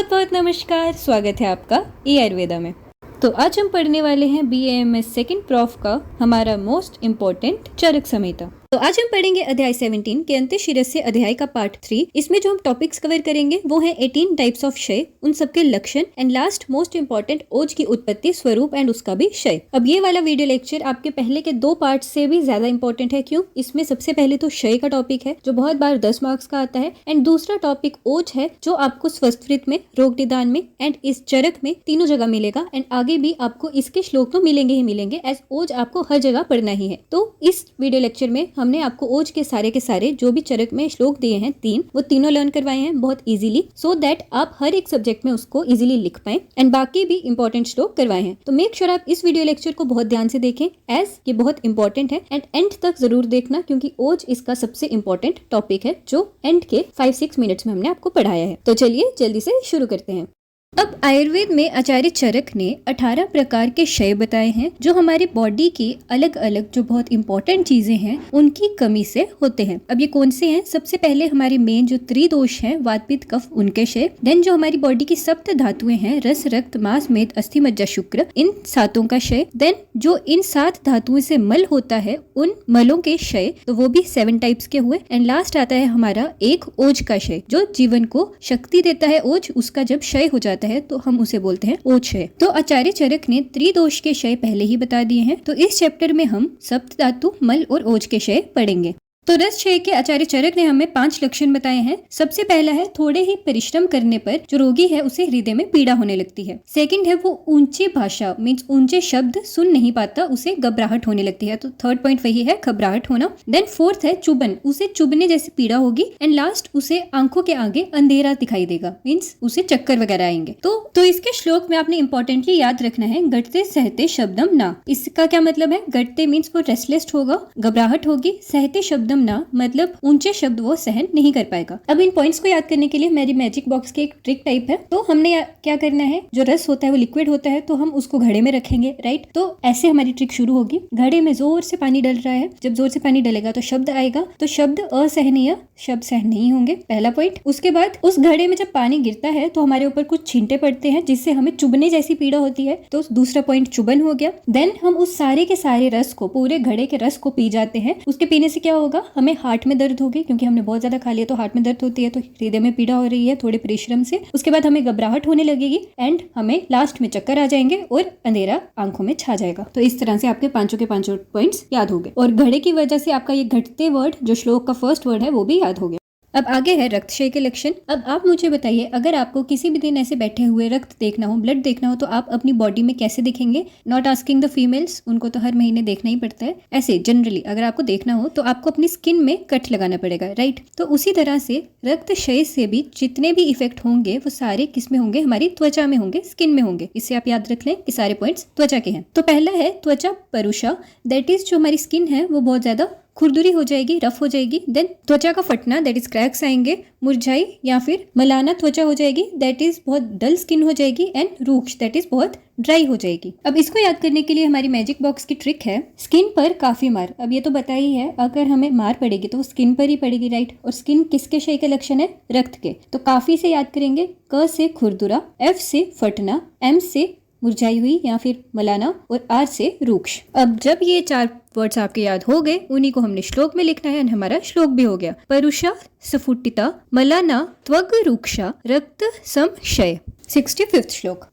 बहुत बहुत नमस्कार, स्वागत है आपका ई आयुर्वेदा में। तो आज हम पढ़ने वाले हैं BAMS सेकंड प्रॉफ का हमारा मोस्ट इम्पोर्टेंट चरक संहिता। तो आज हम पढ़ेंगे अध्याय 17 के अंत्यशिरस्य अध्याय का पार्ट 3। इसमें जो हम टॉपिक्स कवर करेंगे वो है 18 टाइप्स ऑफ क्षय, उन सबके लक्षण एंड लास्ट मोस्ट इंपॉर्टेंट ओज की उत्पत्ति, स्वरूप एंड उसका भी क्षय। अब ये वाला वीडियो लेक्चर आपके पहले के 2 पार्ट से भी ज्यादा इंपॉर्टेंट है। क्यों? इसमें सबसे पहले तो क्षय का टॉपिक है जो बहुत बार 10 मार्क्स का आता है, एंड दूसरा टॉपिक ओज है जो आपको स्वस्थवृत्त में, रोग निदान में एंड इस चरक में तीनों जगह मिलेगा। एंड आगे भी आपको इसके श्लोक तो मिलेंगे ही मिलेंगे, एज ओज आपको हर जगह पढ़ना ही है। तो इस वीडियो लेक्चर में हमने आपको ओज के सारे जो भी चरक में श्लोक दिए हैं 3, वो तीनों लर्न करवाए हैं बहुत इजीली, सो दैट आप हर एक सब्जेक्ट में उसको इजीली लिख पाए, एंड बाकी भी इंपॉर्टेंट श्लोक करवाए हैं। तो मेक श्योर आप इस वीडियो लेक्चर को बहुत ध्यान से देखें, एज ये बहुत इंपॉर्टेंट है, एंड एंड तक जरूर देखना क्योंकि ओज इसका सबसे इंपॉर्टेंट टॉपिक है जो एंड के 5-6 मिनट्स में हमने आपको पढ़ाया है। तो चलिए जल्दी से शुरू करते हैं। अब आयुर्वेद में आचार्य चरक ने 18 प्रकार के क्षय बताए हैं जो हमारे बॉडी की अलग अलग जो बहुत इंपॉर्टेंट चीजें हैं उनकी कमी से होते हैं। अब ये कौन से हैं? सबसे पहले हमारे मेन जो त्रिदोष हैं, वात पित्त कफ, उनके क्षय। देन जो हमारी बॉडी की सप्त धातुएं हैं, रस रक्त मांस मेद अस्थि मज्जा शुक्र, इन सातों का क्षय। देन जो इन 7 धातुओं से मल होता है उन मलों के क्षय, तो वो भी 7 टाइप्स के हुए। एंड लास्ट आता है हमारा एक ओज का क्षय, जो जीवन को शक्ति देता है। ओज उसका जब क्षय हो जाता है तो हम उसे बोलते हैं ओज क्षय। तो आचार्य चरक ने त्रिदोष के क्षय पहले ही बता दिए हैं, तो इस चैप्टर में हम सप्त धातु, मल और ओज के क्षय पढ़ेंगे। तो रस क्षय के आचार्य चरक ने हमें 5 लक्षण बताए हैं। सबसे पहला है थोड़े ही परिश्रम करने पर जो रोगी है उसे हृदय में पीड़ा होने लगती है। सेकंड है वो ऊंची भाषा मींस ऊंचे शब्द सुन नहीं पाता, उसे घबराहट होने लगती है। तो थर्ड पॉइंट वही है, घबराहट होना। देन फोर्थ है चुभन, उसे चुभने जैसी पीड़ा होगी। एंड लास्ट उसे आंखों के आगे अंधेरा दिखाई देगा, मीन्स उसे चक्कर वगैरह आएंगे। तो इसके श्लोक में आपने इंपॉर्टेंटली याद रखना है घटते सहते शब्दम ना। इसका क्या मतलब है? घटते मीन्स वो रेस्टलेस होगा, घबराहट होगी। सहते शब्दम ना मतलब ऊंचे शब्द वो सहन नहीं कर पाएगा। अब इन पॉइंट्स को याद करने के लिए मेरी मैजिक बॉक्स की एक ट्रिक टाइप है। तो हमने क्या करना है, जो रस होता है वो लिक्विड होता है, तो हम उसको घड़े में रखेंगे, राइट। तो ऐसे हमारी ट्रिक शुरू होगी। घड़े में जोर से पानी डल रहा है, जब जोर से पानी डलेगा तो शब्द आएगा, तो शब्द असहनीय शब्द सहन नहीं होंगे, पहला पॉइंट। उसके बाद उस घड़े में जब पानी गिरता है तो हमारे ऊपर कुछ छींटे पड़ते हैं जिससे हमें चुभने जैसी पीड़ा होती है, तो दूसरा पॉइंट चुभन हो गया। देन हम उस सारे के सारे रस को, पूरे घड़े के रस को पी जाते हैं। उसके पीने से क्या होगा, हमें हार्ट में दर्द होगी क्योंकि हमने बहुत ज्यादा खा लिया, तो हार्ट में दर्द होती है, तो हृदय में पीड़ा हो रही है थोड़े परिश्रम से। उसके बाद हमें घबराहट होने लगेगी एंड हमें लास्ट में चक्कर आ जाएंगे और अंधेरा आंखों में छा जाएगा। तो इस तरह से आपके 5 के 5 पॉइंट्स याद हो गए, और घड़े की वजह से आपका ये घटते वर्ड जो श्लोक का फर्स्ट वर्ड है वो भी याद हो गया। अब आगे है रक्त क्षय के लक्षण। अब आप मुझे बताइए, अगर आपको किसी भी दिन ऐसे बैठे हुए रक्त देखना हो, ब्लड देखना हो, तो आप अपनी बॉडी में कैसे दिखेंगे? नॉट आस्किंग द फीमेल्स, उनको तो हर महीने देखना ही पड़ता है। ऐसे जनरली अगर आपको देखना हो तो आपको अपनी स्किन में कट लगाना पड़ेगा, राइट। तो उसी तरह से रक्त क्षय से भी जितने भी इफेक्ट होंगे वो सारे किस में होंगे? हमारी त्वचा में होंगे, स्किन में होंगे। इससे आप याद रख लें कि सारे पॉइंट्स त्वचा के हैं। तो पहला है त्वचा परुषा, दैट इज जो हमारी स्किन है वो बहुत ज्यादा खुरदुरी हो जाएगी, रफ हो जाएगी। देन त्वचा का फटना, दैट इज क्रैक्स आएंगे। मुरझाई या फिर मलाना त्वचा हो जाएगी, दैट इज बहुत डल स्किन हो जाएगी। एंड रूक्ष, दैट इज बहुत ड्राई हो जाएगी। अब इसको याद करने के लिए हमारी मैजिक बॉक्स की ट्रिक है स्किन पर काफी मार। अब ये तो पता ही है, अगर हमें मार पड़ेगी तो स्किन पर ही पड़ेगी, राइट। और स्किन किसके क्षय के लक्षण है? रक्त के। तो काफी से याद करेंगे, क से खुरदुरा, एफ से फटना, एम से मुरझाई हुई या फिर मलाना, और आर से रूक्ष। अब जब ये 4 वर्ड्स आपके याद हो गए, उन्हीं को हमने श्लोक में लिखना है। हमारा श्लोक भी हो गया, परुषा स्फुटिता मलाना त्वग रूक्षा रक्त सम क्षय। 65वां श्लोक।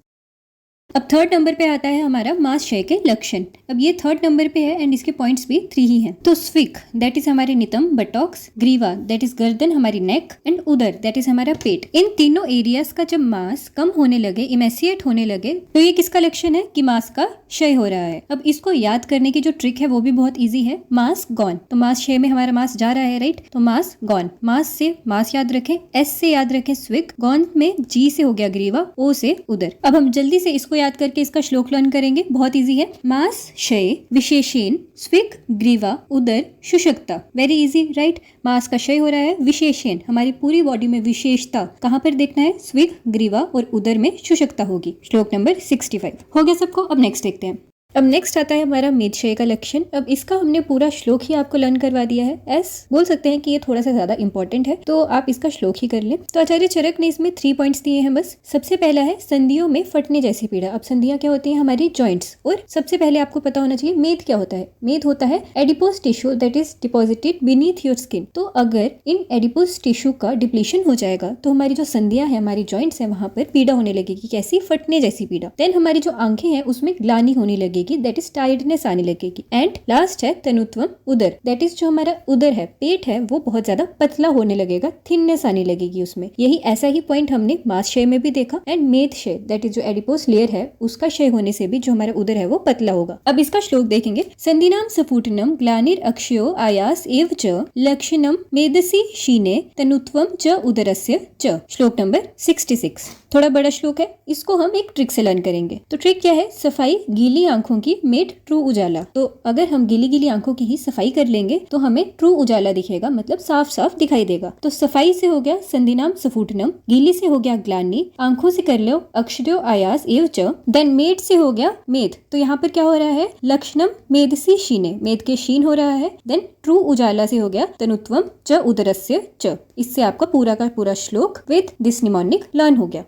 अब 3rd नंबर पे आता है हमारा मांस क्षय के लक्षण। अब ये 3rd नंबर पे है एंड इसके पॉइंट्स भी 3 ही हैं। तो स्विक, दैट इज हमारे नितंब बटॉक्स, ग्रीवा दैट इज गर्दन हमारी नेक, एंड उदर दैट इज हमारा पेट। इन तीनों एरियाज का जब मांस कम होने लगे, इमेसिएट होने लगे, तो ये किसका लक्षण है? कि मांस का क्षय हो रहा है। अब इसको याद करने की जो ट्रिक है वो भी बहुत ईजी है, मांस गॉन। तो मांस क्षय में हमारा मांस जा रहा है, राइट। तो मांस गॉन, मांस से मांस याद रखें, एस से याद रखें स्विक, गॉन में जी से हो गया ग्रीवा, ओ से उदर। अब हम जल्दी से इसको याद करके इसका श्लोक लर्न करेंगे, बहुत इजी है। मांस क्षय विशेषेण स्विक ग्रीवा उदर शुशक्ता, वेरी इजी, राइट। मांस का क्षय हो रहा है, विशेषेण हमारी पूरी बॉडी में विशेषता कहाँ पर देखना है? स्विक ग्रीवा और उदर में शुशक्ता होगी। श्लोक नंबर 65 हो गया सबको। अब नेक्स्ट देखते हैं। अब नेक्स्ट आता है हमारा मेदशय का लक्षण। अब इसका हमने पूरा श्लोक ही आपको लर्न करवा दिया है। बोल सकते हैं कि ये थोड़ा सा ज्यादा इंपॉर्टेंट है, तो आप इसका श्लोक ही कर लें। तो आचार्य चरक ने इसमें 3 पॉइंट्स दिए हैं बस। सबसे पहला है संधियों में फटने जैसी पीड़ा। अब संधियां क्या होती हैं? हमारी जॉइंट्स। और सबसे पहले आपको पता होना चाहिए मेद क्या होता है। मेद होता है adipose tissue that is deposited beneath your skin. तो अगर इन एडिपोज टिश्यू का डिप्लीशन हो जाएगा तो हमारी जो संधियां है, हमारी जॉइंट्स है, वहां पर पीड़ा होने लगेगी। कैसी? फटने जैसी पीड़ा। देन हमारी जो आंखें हैं उसमें ग्लानि होने लगेगी, दैट इज टायर्डनेस आने लगेगी। एंड लास्ट है तनुत्वम उदर, दैट इज जो हमारा उदर है, पेट है, वो बहुत ज्यादा पतला होने लगेगा, थिननेस आने लगेगी उसमें। यही ऐसा ही पॉइंट हमने मांसशय में भी देखा। एंड मेदशय दैट इज जो एडिपोस लेयर है उसका क्षय होने से भी जो हमारा उदर है वो पतला होगा। अब इसका श्लोक देखेंगे। संधिनाम सफूटनम ग्लानिर अक्षयो आयास एव च लक्षणम मेदसी शीने तनुत्वम च उदरस्य च। श्लोक नंबर 66। थोड़ा बड़ा श्लोक है, इसको हम एक ट्रिक से लर्न करेंगे। तो ट्रिक क्या है? सफाई गीली आंखों की मेड ट्रू उजाला। तो अगर हम गीली गीली आंखों की ही सफाई कर लेंगे तो हमें ट्रू उजाला दिखेगा, मतलब साफ साफ दिखाई देगा। तो सफाई से हो गया संधिनाम सफूटनम, गीली से हो गया ग्लानि, आंखों से कर लो अक्षरो आयास एव च, देन मेद से हो गया मेद। तो यहाँ पर क्या हो रहा है? लक्षणम मेदसी शीने, मेद के शीन हो रहा है। देन ट्रू उजाला से हो गया तनुत्वम च उदरस्य च। इससे आपका पूरा का पूरा श्लोक विद दिस निमोनिक लर्न हो गया।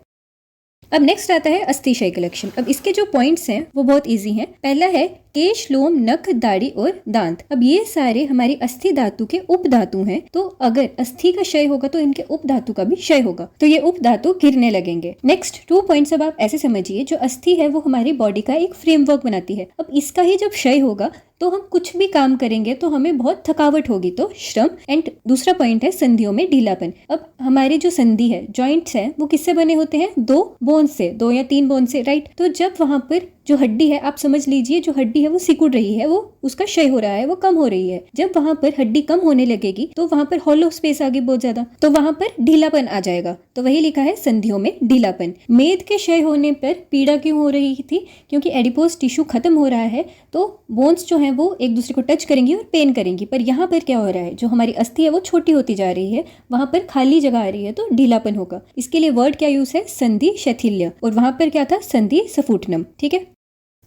अब नेक्स्ट आता है अस्थिक्षय का लक्षण। अब इसके जो पॉइंट्स हैं वो बहुत इजी हैं। पहला है केश, लोम, नख, दाढ़ी और दांत। अब ये सारे हमारी अस्थि धातु के उप धातु हैं। तो अगर अस्थि का क्षय होगा तो इनके उप धातु का भी क्षय होगा, तो ये उप धातु गिरने लगेंगे। नेक्स्ट 2 पॉइंट्स अब आप ऐसे समझिए, जो अस्थि है वो हमारी बॉडी का एक फ्रेमवर्क बनाती है। अब इसका ही जब क्षय होगा तो हम कुछ भी काम करेंगे तो हमें बहुत थकावट होगी, तो श्रम। एंड दूसरा पॉइंट है संधियों में ढीलापन। अब हमारे जो संधि है, जॉइंट्स हैं, वो किससे बने होते हैं? 2 बोन से, 2 या 3 बोन से, राइट। तो जब वहां पर जो हड्डी है, आप समझ लीजिए जो हड्डी है वो सिकुड़ रही है, वो उसका क्षय हो रहा है, वो कम हो रही है। जब वहां पर हड्डी कम होने लगेगी तो वहां पर हॉलो स्पेस आ गई बहुत ज्यादा, तो वहां पर ढीलापन आ जाएगा। तो वही लिखा है संधियों में ढीलापन। मेद के क्षय होने पर पीड़ा क्यों हो रही थी? क्योंकि एडिपोज टिश्यू खत्म हो रहा है, तो बोन्स जो है वो एक दूसरे को टच करेंगी और पेन करेंगी। पर यहाँ पर क्या हो रहा है? जो हमारी अस्थि है वो छोटी होती जा रही है, वहां पर खाली जगह आ रही है, तो ढीलापन होगा। इसके लिए वर्ड क्या यूज है? संधि शैथिल्य। और वहां पर क्या था? संधि सफूटनम। ठीक है।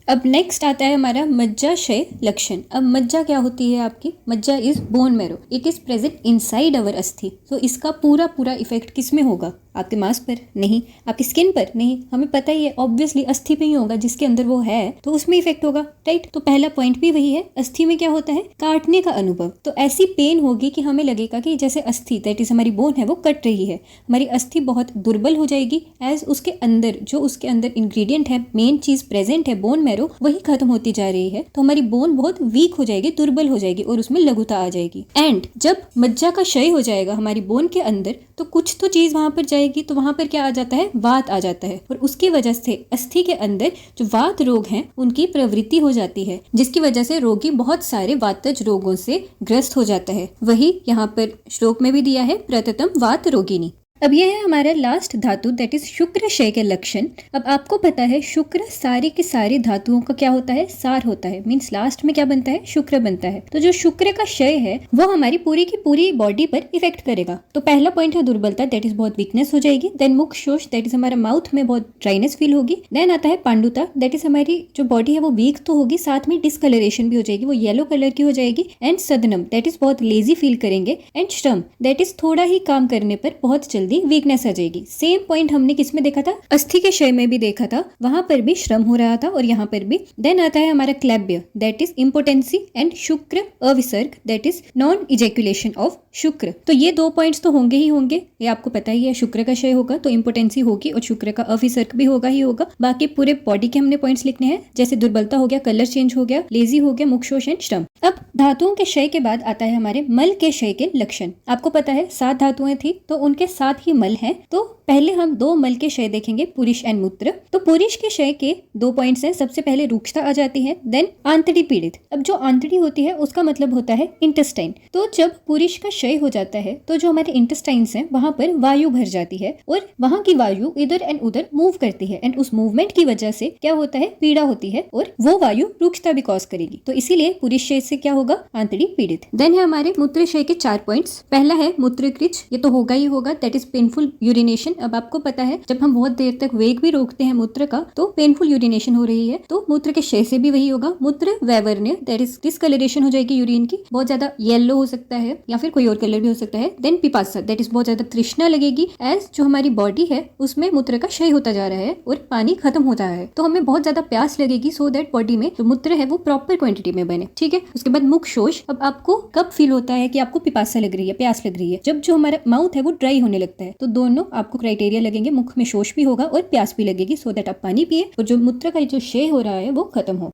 अब नेक्स्ट आता है हमारा मज्जाशय लक्षण। अब मज्जा क्या होती है आपकी? मज्जा is bone marrow, it is present inside our अस्थि। तो इसका पूरा पूरा इफेक्ट किस में होगा? आपके मांस पर नहीं, आपकी स्किन पर नहीं, हमें पता ही है ऑब्वियसली अस्थि पे ही होगा, जिसके अंदर वो है तो उसमें इफेक्ट होगा, राइट। तो पहला पॉइंट भी वही है। अस्थि में क्या होता है? काटने का अनुभव। तो ऐसी पेन होगी कि हमें लगेगा कि जैसे अस्थि दैट इज हमारी बोन है वो कट रही है। हमारी अस्थि बहुत दुर्बल हो जाएगी एज उसके अंदर जो उसके अंदर इंग्रेडिएंट है, मेन चीज प्रेजेंट है बोन मैरो, वही खत्म होती जा रही है। तो हमारी बोन बहुत वीक हो जाएगी, दुर्बल हो जाएगी और उसमें लघुता आ जाएगी। एंड जब मज्जा का क्षय हो जाएगा हमारी बोन के अंदर तो कुछ तो चीज वहां पर जाएगी, तो वहां पर क्या आ जाता है? वात आ जाता है। और उसकी वजह से अस्थि के अंदर जो वात रोग हैं उनकी प्रवृत्ति हो जाती है, जिसकी वजह से रोगी बहुत सारे वातज रोगों से ग्रस्त हो जाता है। वही यहाँ पर श्लोक में भी दिया है, प्रततम वात रोगिनी। अब यह है हमारा लास्ट धातु दैट इज शुक्र क्षय के लक्षण। अब आपको पता है शुक्र सारी के सारी धातुओं का क्या होता है? सार होता है। मींस लास्ट में क्या बनता है? शुक्र बनता है। तो जो शुक्र का क्षय है वो हमारी पूरी की पूरी बॉडी पर इफेक्ट करेगा। तो पहला पॉइंट है दुर्बलता, दैट इज बहुत वीकनेस हो जाएगी। देन मुख शोष, दैट इज हमारा माउथ में बहुत ड्राइनेस फील होगी। देन आता है पांडुता, दैट इज हमारी जो बॉडी है वो वीक तो होगी, साथ में डिस्कलरेशन भी हो जाएगी, वो येलो कलर की हो जाएगी। एंड सदनम, दैट इज बहुत लेजी फील करेंगे। एंड श्रम, दैट इज थोड़ा ही काम करने पर बहुत जल्दी वीकनेस आ जाएगी। सेम पॉइंट हमने किसमें देखा था? अस्थि के क्षय में भी देखा था, वहां पर भी श्रम हो रहा था और यहाँ पर भी। देन आता है हमारा क्लैब्य, दैट इज इम्पोटेंसी। एंड शुक्र अविसर्ग, that is non ejaculation of शुक्र। तो ये 2 पॉइंट्स तो होंगे ही होंगे, ये आपको पता ही है। शुक्र का क्षय होगा तो इम्पोटेंसी होगी और शुक्र का अविसर्ग भी होगा ही होगा। बाकी पूरे बॉडी के हमने पॉइंट्स लिखने हैं, जैसे दुर्बलता हो गया, कलर चेंज हो गया, लेजी हो गया, मुख शोष एंड श्रम। अब धातुओं के क्षय के बाद आता है हमारे मल के क्षय के लक्षण। आपको पता है 7 धातुएं थी तो उनके 7 ही मल हैं। तो पहले हम 2 मल के क्षय देखेंगे, पुरुष एंड मूत्र। तो पुरुष के क्षय के 2 पॉइंट्स हैं। सबसे पहले रूक्षता आ जाती है, देन आंतड़ी पीड़ित। अब जो आंतड़ी होती है उसका मतलब होता है इंटेस्टाइन। तो जब पुरुष का क्षय हो जाता है तो जो हमारे इंटेस्टाइन्स हैं वहां पर वायु भर जाती है और वहां की वायु इधर एंड उधर मूव करती है। एंड उस मूवमेंट की वजह से क्या होता है? पीड़ा होती है और वो वायु रूक्षता भी कॉज करेगी। तो इसीलिए पुरुष क्षय से क्या होगा? आंतड़ी पीड़ित। देन है हमारे मूत्र क्षय के 4 पॉइंट्स। पहला है मूत्रकृच, ये तो होगा ही होगा, that is is painful urination. अब आपको पता है जब हम बहुत देर तक वेग भी रोकते हैं मूत्र का तो पेनफुल यूरिनेशन हो रही है, तो मूत्र के क्षय से भी वही होगा। मूत्र वैवर्ण्य दैट इज डिस्कलरेशन हो जाएगी यूरिन की, बहुत ज्यादा येलो हो सकता है या फिर कोई और कलर भी हो सकता है। देन पिपासा दैट इज बहुत ज्यादा तृष्णा लगेगी, एज जो हमारी बॉडी है उसमें मूत्र का क्षय होता जा रहा है और पानी खत्म हो रहा है, तो हमें बहुत ज्यादा प्यास लगेगी, सो दैट बॉडी में जो मूत्र है वो प्रॉपर क्वांटिटी में बने। ठीक है, उसके बाद मुख शोष। अब आपको कब फील होता है कि आपको पिपासा लग रही है, प्यास लग रही है? जब जो हमारा माउथ है वो ड्राई होने लगता है, तो दोनों आपको क्राइटेरिया लगेंगे, मुख में शोष भी होगा और प्यास भी लगेगी, सो दैट आप पानी पिए और जो मूत्र का जो क्षय हो रहा है वो खत्म हो।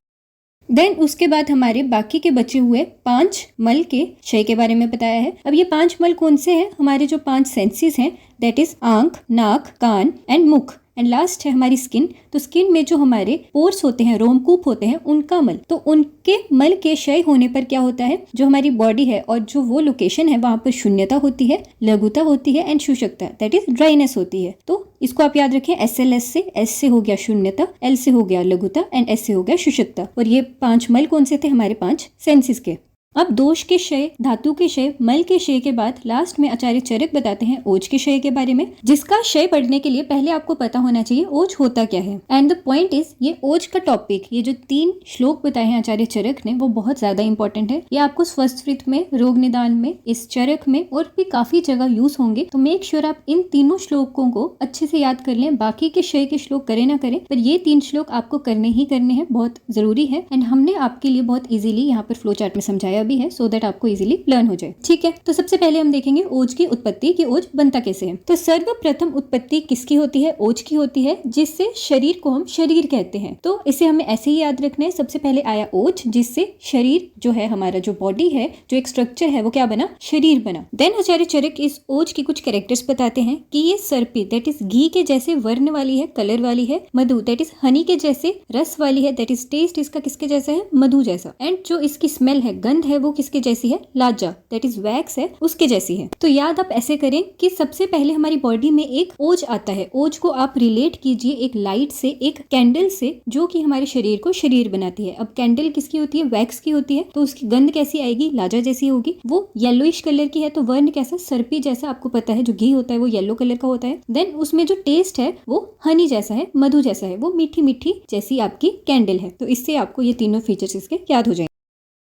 देन उसके बाद हमारे बाकी के बचे हुए 5 मल के क्षय के बारे में बताया है। अब ये 5 मल कौन से हैं? हमारे जो 5 सेंसेस हैं दैट इज आंख, नाक, कान एंड मुख, एंड लास्ट है हमारी स्किन। तो स्किन में जो हमारे पोर्स होते हैं, रोमकूप होते हैं, उनका मल, तो उनके मल के क्षय होने पर क्या होता है, जो हमारी बॉडी है और जो वो लोकेशन है वहां पर शून्यता होती है, लघुता होती है एंड शुष्कता दैट इज ड्राइनेस होती है। तो इसको आप याद रखें, SLS से, S से हो गया शून्यता, L से हो गया लघुता एंड S से हो गया शुष्कता। और ये 5 मल कौन से थे? हमारे 5 सेंसेस के। अब दोष के क्षय, धातु के क्षय, मल के क्षय के बाद लास्ट में आचार्य चरक बताते हैं ओज के क्षय के बारे में, जिसका क्षय पढ़ने के लिए पहले आपको पता होना चाहिए ओज होता क्या है। एंड द पॉइंट इज, ये ओज का टॉपिक, ये जो 3 श्लोक बताए हैं आचार्य चरक ने, वो बहुत ज्यादा इंपॉर्टेंट है। ये आपको स्वस्थ में, रोग निदान में, इस चरक में और भी काफी जगह यूज होंगे, तो मेक श्योर आप इन तीनों श्लोकों को अच्छे से याद कर लें। बाकी के क्षय के श्लोक करें ना करें, पर ये 3 श्लोक आपको करने ही करने हैं, बहुत जरूरी है। एंड हमने आपके लिए बहुत इजीली यहाँ पर फ्लो चार्ट में समझाया भी है, सो दैट आपको इजीली लर्न हो जाए। ठीक है, तो सबसे पहले हम देखेंगे ओज की उत्पत्ति, कि ओज बनता कैसे है। तो सर्वप्रथम उत्पत्ति किसकी होती है? ओज की होती है, जिससे शरीर को हम शरीर कहते हैं। तो इसे हमें ऐसे ही याद रखना है, सबसे पहले आया ओज, जिससे शरीर जो है, हमारा जो बॉडी है, जो एक स्ट्रक्चर है, वो क्या बना? शरीर बना। देन आचार्य चरक इस ओज की कुछ कैरेक्टर्स बताते हैं कि ये सर्पी दैट इज घी के जैसे वर्ण वाली है, कलर वाली है। मधु दैट इज हनी के जैसे रस वाली है, दैट इज टेस्ट इसका किसके जैसा है? मधु जैसा। एंड जो इसकी स्मेल है, गंध है, वो किसके जैसी है? लाजा दैट इज वैक्स है, उसके जैसी है। तो याद आप ऐसे करें कि सबसे पहले हमारी बॉडी में एक ओज आता है। ओज को आप रिलेट कीजिए एक लाइट से, एक कैंडल से, जो कि हमारे शरीर को शरीर बनाती है। अब कैंडल किसकी होती है? वैक्स की होती है, तो उसकी गंध कैसी आएगी? लाजा जैसी होगी। वो येलोइश कलर की है, तो वर्ण कैसा? सर्पी जैसा। आपको पता है जो घी होता है वो येलो कलर का होता है। देन उसमें जो टेस्ट है वो हनी जैसा है, मधु जैसा है, वो मीठी मीठी जैसी आपकी कैंडल है। तो इससे आपको ये तीनों फीचर्स इसके याद हो जाएंगे।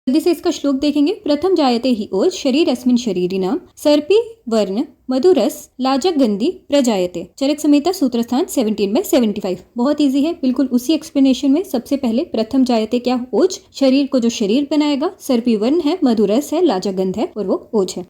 जल्दी से इसका श्लोक देखेंगे। प्रथम जायते ही ओज शरीर अस्मिन् शरीरिणाम सर्पी वर्ण मधुरस लाजक गंधी प्रजायते। चरक संहिता सूत्रस्थान 17/75। बहुत इजी है, बिल्कुल उसी एक्सप्लेनेशन में सबसे पहले प्रथम जायते क्या? ओज, शरीर को जो शरीर बनाएगा, सर्पी वर्ण है, मधुरस है, लाजक गंध है और वो ओज है।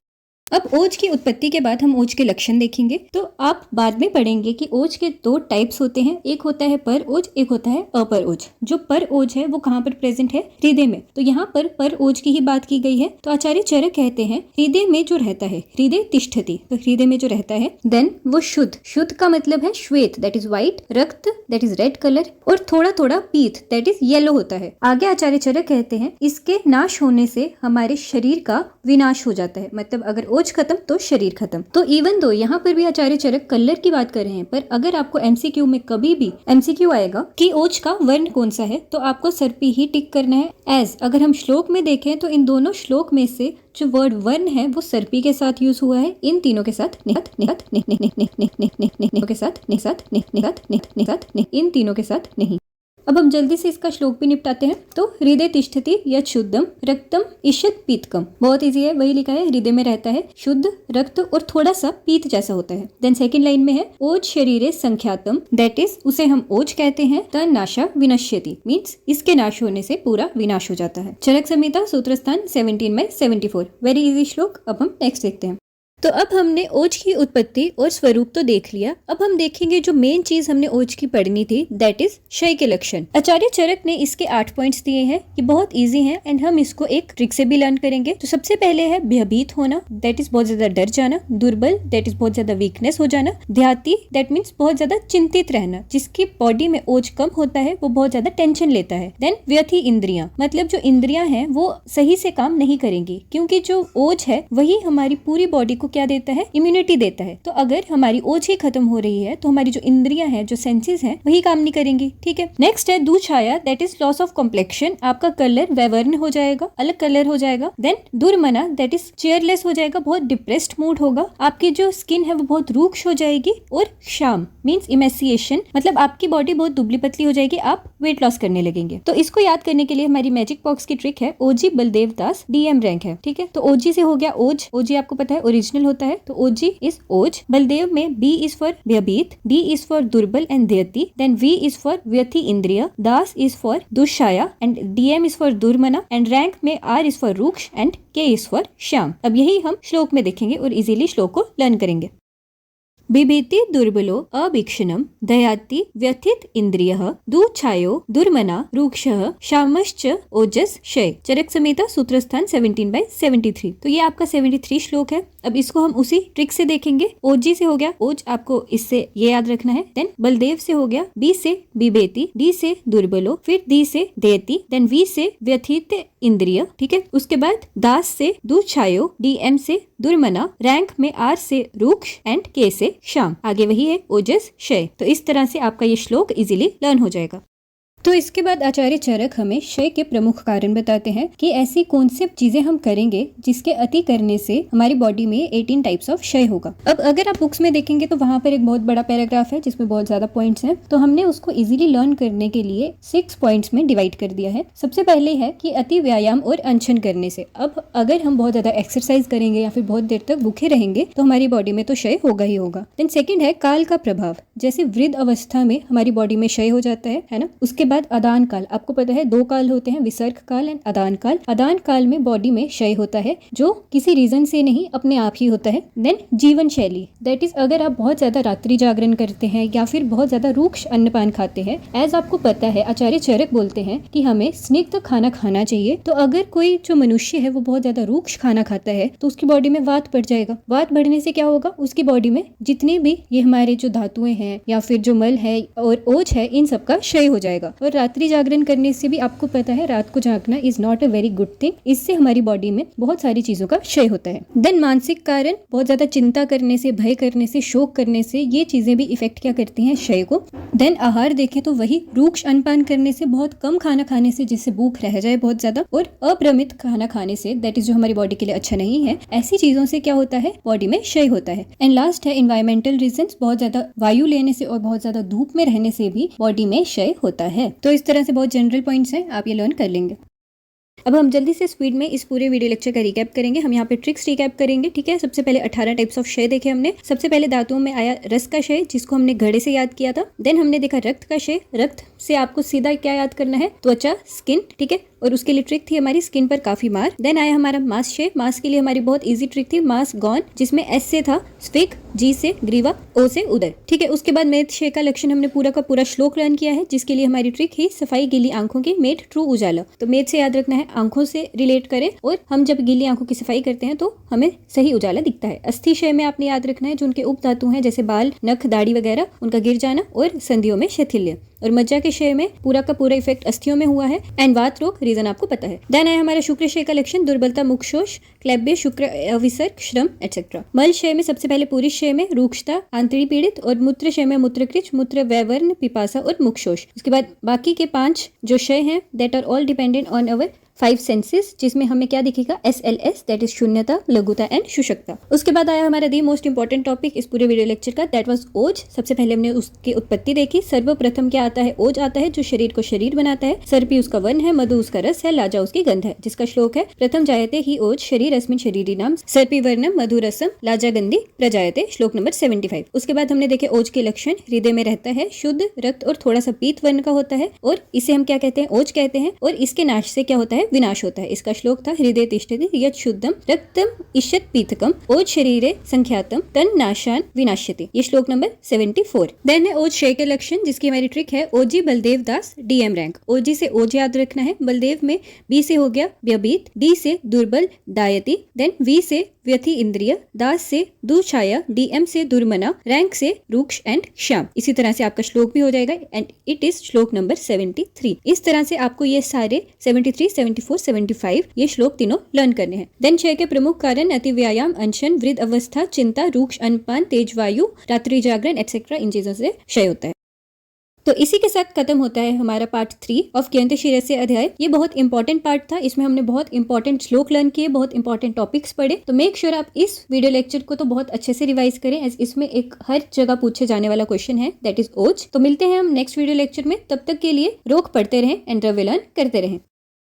अब ओज की उत्पत्ति के बाद हम ओज के लक्षण देखेंगे। तो आप बाद में पढ़ेंगे कि ओज के 2 टाइप्स होते हैं, एक होता है पर ओज, एक होता है अपर ओज। जो पर ओज है वो कहाँ पर प्रेजेंट है? हृदय में। तो यहाँ पर ओज की ही बात की गई है। तो आचार्य चरक कहते हैं हृदय में जो रहता है, हृदय तिष्ठति, तो हृदय में जो रहता है, देन वो शुद्ध, शुद्ध का मतलब है श्वेत दैट इज व्हाइट, रक्त दैट इज रेड कलर, और थोड़ा थोड़ा पीत दैट इज येलो होता है। आगे आचार्य चरक कहते हैं इसके नाश होने से हमारे शरीर का विनाश हो जाता है। मतलब अगर ओज खत्म तो शरीर खत्म। तो इवन दो यहाँ पर भी आचार्य चरक कलर की बात कर रहे हैं, पर अगर आपको एमसीक्यू में कभी भी एमसीक्यू आएगा कि ओज का वर्ण कौन सा है, तो आपको सर्पी ही टिक करना है। एज अगर हम श्लोक में देखें तो इन दोनों श्लोक में से जो वर्ड वर्ण है वो सर्पी के साथ यूज हुआ है, इन तीनों के साथ निहत निहत के साथ निहत निहत इन तीनों के साथ नहीं। अब हम जल्दी से इसका श्लोक भी निपटाते हैं। तो हृदय तिष्ठति यत् शुद्धम रक्तम ईषत् पीतकम, बहुत इजी है, वही लिखा है, हृदय में रहता है, शुद्ध, रक्त और थोड़ा सा पीत जैसा होता है। देन सेकंड लाइन में है ओज शरीरे संख्यातम, दैट इज उसे हम ओज कहते हैं, तन नाशा विनश्यति, मीन्स इसके नाश होने से पूरा विनाश हो जाता है। चरक संहिता सूत्रस्थान 17/74। वेरी इजी श्लोक। अब हम नेक्स्ट देखते हैं। तो अब हमने ओज की उत्पत्ति और स्वरूप तो देख लिया। अब हम देखेंगे जो मेन चीज हमने ओज की पढ़नी थी, दैट इज क्षय के लक्षण। आचार्य चरक ने इसके 8 पॉइंट्स दिए हैं, ये बहुत इजी हैं एंड हम इसको एक ट्रिक से भी लर्न करेंगे। तो सबसे पहले है भयभीत होना, दैट इज बहुत ज्यादा डर जाना, दुर्बल दैट इज बहुत ज्यादा वीकनेस हो जाना, ध्याति दैट मीन्स बहुत ज्यादा चिंतित रहना, जिसकी बॉडी में ओज कम होता है वो बहुत ज्यादा टेंशन लेता है। देन व्यथी इंद्रियां, मतलब जो इंद्रियां हैं वो सही से काम नहीं करेंगी, क्योंकि जो ओज है वही हमारी पूरी बॉडी को हमको क्या देता है, इम्यूनिटी देता है। तो अगर हमारी ओज ही खत्म हो रही है तो हमारी जो इंद्रियां हैं, जो सेंसेस हैं, वही काम नहीं करेंगी। ठीक है, नेक्स्ट है दुछाया, that is loss of complexion, आपका कलर वैवर्ण हो जाएगा, अलग कलर हो जाएगा। देन दुर्मना, दैट इज चेयरलेस हो जाएगा, बहुत डिप्रेस्ड मूड होगा, आपकी जो स्किन है वो बहुत रूक्ष हो जाएगी। और क्षाम मीन्स इमेसिएशन, मतलब आपकी बॉडी बहुत दुबली पतली हो जाएगी, आप वेट लॉस करने लगेंगे। तो इसको याद करने के लिए हमारी मैजिक बॉक्स की ट्रिक है, ओजी बलदेव दास डीएम रैंक है। ठीक है, तो ओजी से हो गया ओज, ओजी आपको पता है ओरिजिनल होता है, तो ओजी इज ओज। बलदेव में बी इज फॉर व्यभीत, डी इज फॉर दुर्बल एंड दयति, देन वी इज फॉर व्यथी इंद्रिय, दास इज फॉर दुष्छाया एंड डीएम इज फॉर दुर्मना एंड रैंक में आर इज फॉर रूक्ष एंड के इज फॉर श्याम। अब यही हम श्लोक में देखेंगे और इजीली श्लोक को लर्न करेंगे। बिभेति दुर्बलो अभीक्षणम दयाति व्यथित इंद्रियः दुछायो दुर्मना रूक्षः श्यामश्च ओजस क्षय। चरक संहिता सूत्र स्थान 17/73। तो ये आपका 73 श्लोक है। अब इसको हम उसी ट्रिक से देखेंगे। ओजी से हो गया ओज, आपको इससे ये याद रखना है। देन बलदेव से हो गया बी से बिभेति, डी से दुर्बलो, फिर दी से देयति, देन वी से व्यथित इंद्रिय। ठीक है, उसके बाद दास से दुछायो, डीएम से दुर्मना, रैंक में आर से रूक्ष एंड के से श्याम। आगे वही है ओजस क्षय। तो इस तरह से आपका ये श्लोक इजीली लर्न हो जाएगा। तो इसके बाद आचार्य चरक हमें क्षय के प्रमुख कारण बताते हैं कि ऐसी कौन सी चीजें हम करेंगे जिसके अति करने से हमारी बॉडी में 18 टाइप्स ऑफ क्षय होगा। अब अगर आप बुक्स में देखेंगे तो वहां पर एक बहुत बड़ा पैराग्राफ है जिसमें बहुत ज्यादा पॉइंट्स हैं, तो हमने उसको इजीली लर्न करने के लिए 6 पॉइंट्स में डिवाइड कर दिया है। सबसे पहले है कि अति व्यायाम और अनशन करने से। अब अगर हम बहुत ज्यादा एक्सरसाइज करेंगे या फिर बहुत देर तक भूखे रहेंगे तो हमारी बॉडी में तो क्षय होगा ही होगा। देन सेकेंड है काल का प्रभाव, जैसे वृद्ध अवस्था में हमारी बॉडी में क्षय हो जाता है ना। उसके बाद अदान काल, आपको पता है 2 काल होते हैं, विसर्ग काल एंड अदान काल। अदान काल में बॉडी में क्षय होता है जो किसी रीजन से नहीं, अपने आप ही होता है। देन जीवन शैली, दैट इज अगर आप बहुत ज्यादा रात्रि जागरण करते हैं या फिर बहुत ज्यादा रूक्ष अन्नपान खाते हैं। एज आपको पता है आचार्य चरक बोलते हैं कि हमें स्निग्ध खाना खाना चाहिए। तो अगर कोई जो मनुष्य है वो बहुत ज्यादा रूक्ष खाना खाता है तो उसकी बॉडी में वात बढ़ जाएगा। वात बढ़ने से क्या होगा, उसकी बॉडी में जितने भी ये हमारे जो धातुएं हैं या फिर जो मल है और ओज है, इन सबका क्षय हो जाएगा। और रात्रि जागरण करने से भी आपको पता है रात को जागना is not a very good thing. इससे हमारी बॉडी में बहुत सारी चीजों का क्षय होता है। देन मानसिक कारण, बहुत ज्यादा चिंता करने से, भय करने से, शोक करने से, ये चीजें भी इफेक्ट क्या करती हैं, क्षय को। देन आहार देखें तो वही रूक्ष अन्नपान करने से, बहुत कम खाना खाने से जिससे भूख रह जाए बहुत ज्यादा, और अप्रमित खाना खाने से, दैट इज जो हमारी बॉडी के लिए अच्छा नहीं है, ऐसी चीजों से क्या होता है, बॉडी में क्षय होता है। एंड लास्ट है एनवायरमेंटल रीजंस, बहुत ज्यादा वायु लेने से और बहुत ज्यादा धूप में रहने से भी बॉडी में क्षय होता है। तो इस तरह से बहुत जनरल पॉइंट्स हैं, आप ये लर्न कर लेंगे। अब हम जल्दी से स्पीड में इस पूरे वीडियो लेक्चर का रिकैप करेंगे। हम यहाँ पे ट्रिक्स रिकैप करेंगे। ठीक है, सबसे पहले 18 टाइप्स ऑफ क्षय देखे हमने। सबसे पहले धातुओं में आया रस का क्षय, जिसको हमने घड़े से याद किया था। देन हमने देखा रक्त का क्षय, रक्त से आपको सीधा क्या याद करना है, त्वचा, स्किन। ठीक है, और उसके लिए ट्रिक थी हमारी स्किन पर काफी मार। देन आया हमारा मांस क्षय, मांस के लिए हमारी बहुत इजी ट्रिक थी मांस गॉन, जिसमें एस से था स्फिक, जी से ग्रीवा, ओ से उदर। ठीक है, उसके बाद मेद क्षय का लक्षण हमने पूरा का पूरा श्लोक लर्न किया है, जिसके लिए हमारी ट्रिक ही सफाई गीली आंखों की, मेड ट्रू उजाला। तो मेद से याद रखना है आंखों से रिलेट करें, और हम जब गीली आंखों की सफाई करते हैं तो हमें सही उजाला दिखता है। अस्थि क्षय में आपने याद रखना है जो उनके उप धातु हैं, जैसे बाल, नख, दाढ़ी वगैरह, उनका गिर जाना, और संधियों में शिथिल्य। और मज्जा के क्षय में पूरा का पूरा इफेक्ट अस्थियों में हुआ है। एंड वात रोग, रीजन आपको पता है। देन आया हमारा शुक्र क्षय का लक्षण, दुर्बलता, मुखशोष, क्लैब्य, शुक्र अविसर्ग, श्रम एक्सेट्रा। मल क्षय में सबसे पहले पुरुष क्षय में रूक्षता, आंतरी पीड़ित, और मूत्र क्षय में मूत्रकृच, मूत्र वैवर्ण, पिपासा और मुखशोष। उसके बाद बाकी के 5 जो क्षय हैं that are all dependent on our 5 senses, जिसमें हमें क्या दिखेगा, SLS, दैट इज शून्यता, लघुता एंड शुष्कता। उसके बाद आया हमारा दी मोस्ट इंपॉर्टेंट टॉपिक इस पूरे वीडियो लेक्चर का, दैट वाज ओज। सबसे पहले हमने उसकी उत्पत्ति देखी। सर्वप्रथम क्या आता है, ओज आता है, जो शरीर को शरीर बनाता है। सर्पी उसका वन है, मधु उसका रस है, लाजा उसकी गंध है, जिसका श्लोक है, प्रथम जायते ही ओज शरीर अस्मिन् शरीरी नाम सर्पी वर्णम मधु रसम लाजा गंधी प्रजायते, श्लोक नंबर 75। उसके बाद हमने देखे ओज के लक्षण, हृदय में रहता है, शुद्ध रक्त और थोड़ा सा पीत वर्ण का होता है, और इसे हम क्या कहते हैं, ओज कहते हैं। और इसके नाश से क्या होता है, विनाश होता है। इसका श्लोक था, हृदय तिष्ठति यत् शुद्धम रक्तम ईशत पीतकम ओज शरीरे संख्यातम तन नाशान विनाश्यति, ये श्लोक नंबर 74। देन है ओज क्षय के लक्षण, जिसकी हमारी ट्रिक है ओजी बलदेव दास डीएम रैंक। ओजी से ओज याद रखना है, बलदेव में बी से हो गया व्यभीत, डी से दुर्बल दायति, देन वी से व्यथि इंद्रिय, दास से दुछाया, डीएम से दुर्मना, रैंक से रूक्ष एंड श्याम। इसी तरह से आपका श्लोक भी हो जाएगा एंड इट इज श्लोक नंबर 73। इस तरह से आपको ये सारे 73, 74, 75 ये श्लोक तीनों लर्न करने हैं। देन क्षय के प्रमुख कारण अति व्यायाम, अनशन, वृद्ध अवस्था, चिंता, रूक्ष अनपान, तेज वायु, रात्रि जागरण एटसेट्रा, इन चीजों से क्षय होता है। तो इसी के साथ खत्म होता है हमारा पार्ट 3 ऑफ कियंते शिरस्य अध्याय। ये बहुत इंपॉर्टेंट पार्ट था, इसमें हमने बहुत इंपॉर्टेंट श्लोक लर्न किए, बहुत इंपॉर्टेंट टॉपिक्स पढ़े। तो मेक श्योर आप इस वीडियो लेक्चर को तो बहुत अच्छे से रिवाइज करें, एज इसमें एक हर जगह पूछे जाने वाला क्वेश्चन है, दैट इज ओज। तो मिलते हैं हम नेक्स्ट वीडियो लेक्चर में, तब तक के लिए रोक पढ़ते रहें एंड लर्न करते रहें।